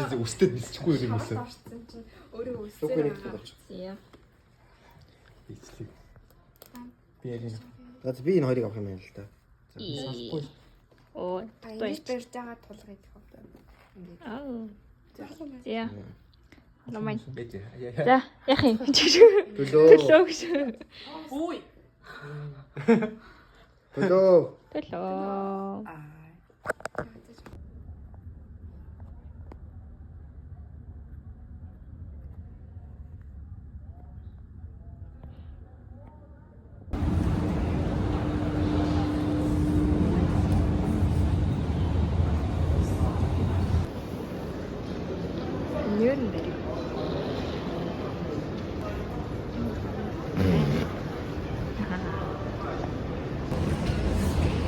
이제 옷을 때 미스치고 이런 거 있어요. Наад би энэ хоёрыг авах юм байна л да. Оо. Ингэж барьж байгаа тулга идэх хавтаа. Аа. За. Намайг. За. За, яах юм? Төлөө. Гэж. Үй. Төлөө. Төлөө. Нюрнберг.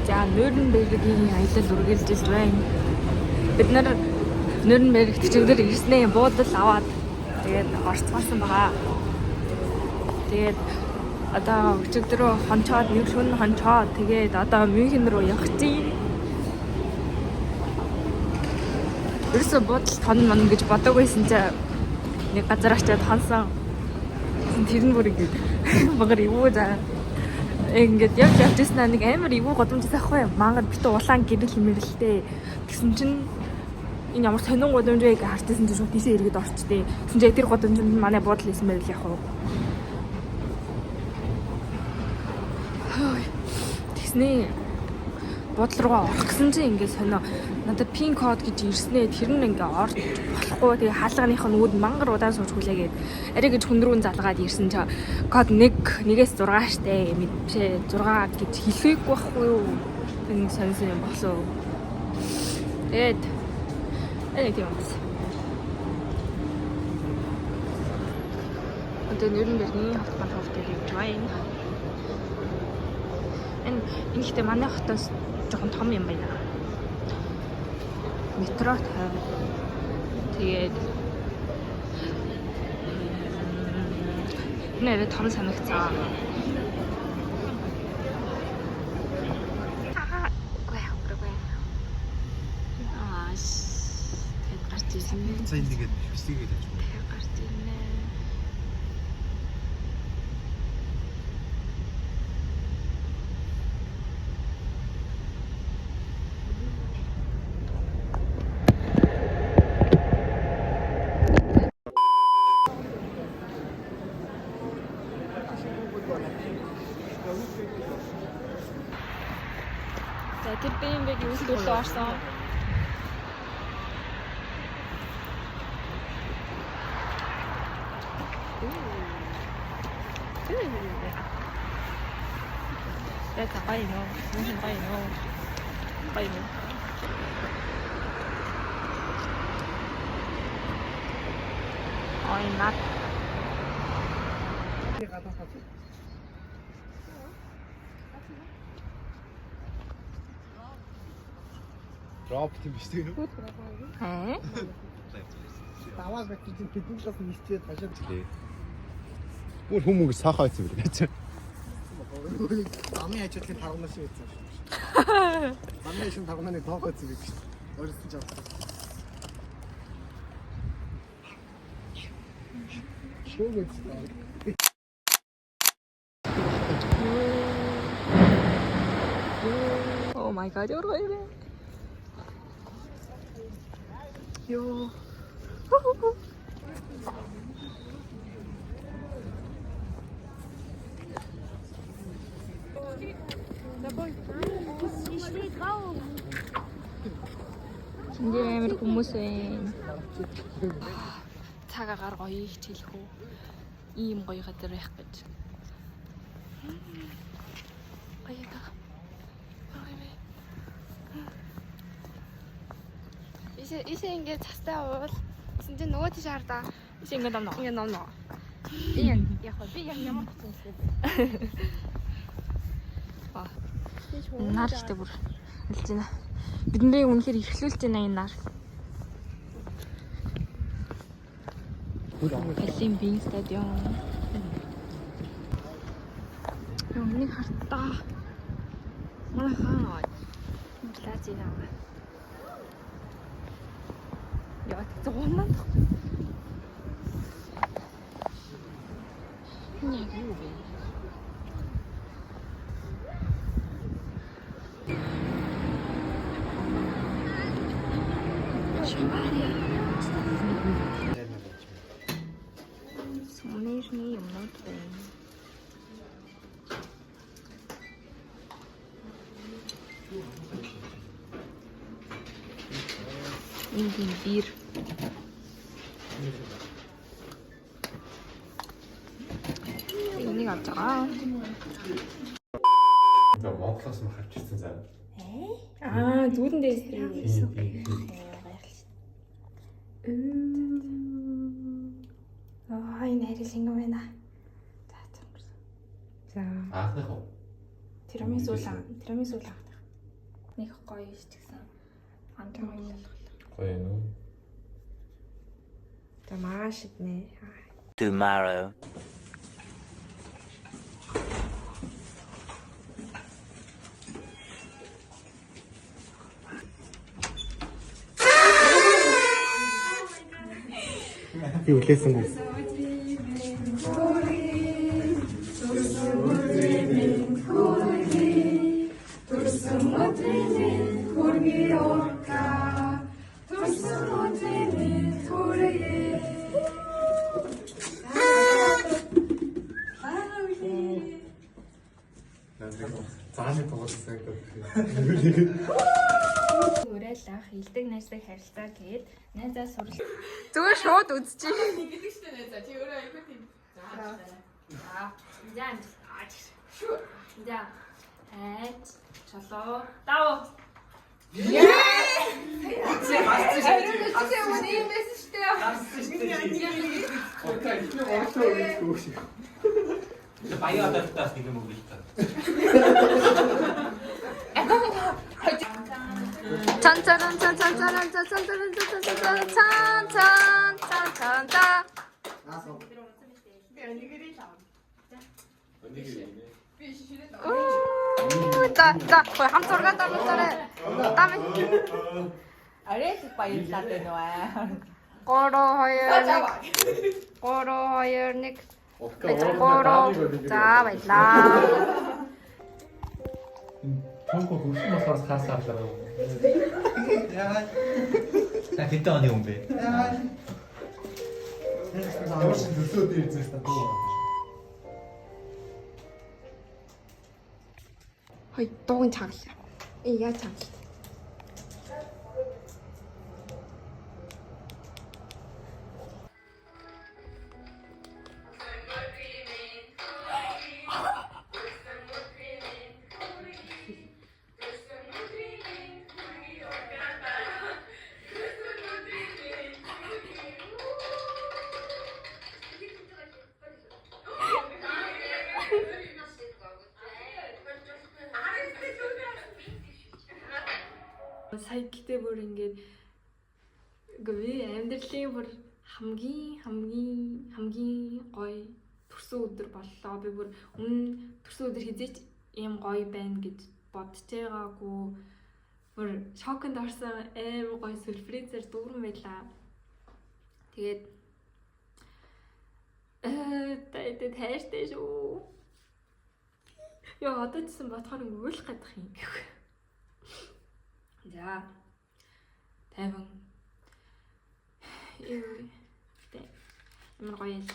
За, Нюрнбергийн аялал үргэлжилж байна. Бид нар Нюрнбергт чиглэл ирснээ буудал аваад тэгээд орцгоосон байгаа. Тэгээд одоо өчигдрөө хончоод нэг шөнө хончоод тэгээд одоо Мюнхен руу явах чинь. Ерөөсө буудал тон мон гэж бодоагүйсэн чинь нэг газар очиад хонсон. Тэр нь бүр ингэ багаар ивүү заа. Ингээд явжсэн нэг амар ивүү годомжтой ахгүй мангад битүү улаан гэрэл хэмэрэлтэй. Тэгсэн чинь энэ ямар сонин годомж вэ гэж хартсан чинь шууд тийшээ иргэд орчдээ. Тэгсэн чинь тэр годомжинд манай буудал хийсэн байл яг уу. Тэгснээ буудал руугаа орох гэсэн чинь ингээд сонио надад пин код гэж ирснээ тэр нь ингээ орж болохгүй тэгээ хаалганых нь үүд мангар удаан сууж хүлээгээд арай гэж хүндрүүн залгаад ирсэн чи код 1-1-6 штэ мэдчихээ 6 гэж хэлэхгүй байхгүй юу энэ сонсон юм болов тэгээд тийм байна. Одоо Нюрнбергийн хотын хавтыг явж байна. Энэ ихтэй манай хотоос жоохон том юм байна. Метро тавь. Тэгээд нэрээ том санагцаа. Тэгээд гарч ирсэн. За ингээд бисгээд явж байна. Тэгээд гарч ирнэ. За тэр BMW-ийн үйлдвэрлэлд орсон. Яа гоё нөө. Мөн гоё нөө. Гоё нөө. Ой нат. Робот юм биш үү? Аа. Даваа байтал тэднээс нисчээд хашаад Тий. Бүр хүмүүс сахаа хийсэн байх гэж. амын ажлын таргунаас шүү дээ. Амын шин таргунаны тоохоц юм биш. Өөрөөс ч авах. Шүүгэж. Oh my god, 여러분. 요. Энд амар хүмүүс байна. Цаг агаар гоё хичээлэх үү. Ийм гоё газар байх гэж. Аяга. Ишээ ингээд цастай уул. Гэсэн чинь нөгөө тийш хардаа. Ишээ ингээд номно. Ингээд номно. Яг би ямар болсон юм бэ? Аа. Нар ихтэй бүр хэлж байна. Бидний үнэхээр эрхлүүлж байна энэ нар. Олимпийн стадион. Өмнөх хартаа. Манай хаа. Плазина. Яа, зуунаа. Яг юу вэ? Сумерний юмнууд байна. Ингийн бир. Энийг авч байгаа. Монголоос нь харж ирсэн зав. Дүүрэн дээр хийсэн. Энэ харил ингэ байна. За. Аахных уу? Тирамису лаа. Нэг гоё ш гэсэн. Антон Гоё нүү. та маш иднэ. Tomorrow. Би үлээсэн үү? Зааны тоглосон гэдэг. Уриалах, хилдэг найзтай харилцаа гээд найзаа сурал. Зүгээр шууд үзчих. Гэдэг чинь нэ за чи өөрөө аягүй тийм. За. Шүү. За. Айч. Чолоо. Дав. Баяа дартаас нэг юм өгөх таа. 찬찬찬찬찬찬찬찬찬찬찬찬찬찬찬. 나서. За, гоё хамт зураг тавьлаарай. Тами. Арайх баярлалаа гэнэ үү. 3 2 1. За баярлаа. Тонко хөвсөн болохоос хаасаа авлаа. Яа. Хэдэн оны юм бэ? Ямар ч төсөөд ирсэн та дуу. Хой дуугийн цаглаа. Яа цаглаа. Сая гэтээ бүр ингээд би амьдралын бүр хамгийн гоё төрсөн өдөр боллоо. Би бүр өмнө төрсөн өдөр хизээч ийм гоё байна гэж бодож байгаагүй. Бүр шоконд орсон амар гоё сюрпризээр дүүрэн байлаа. Тэгээд тэгээд хайртай шүү. Яа одоо ч гэсэн бодохоор өнгөлөх гадах юм гэх. За. Тайван. Ямар гоё юм.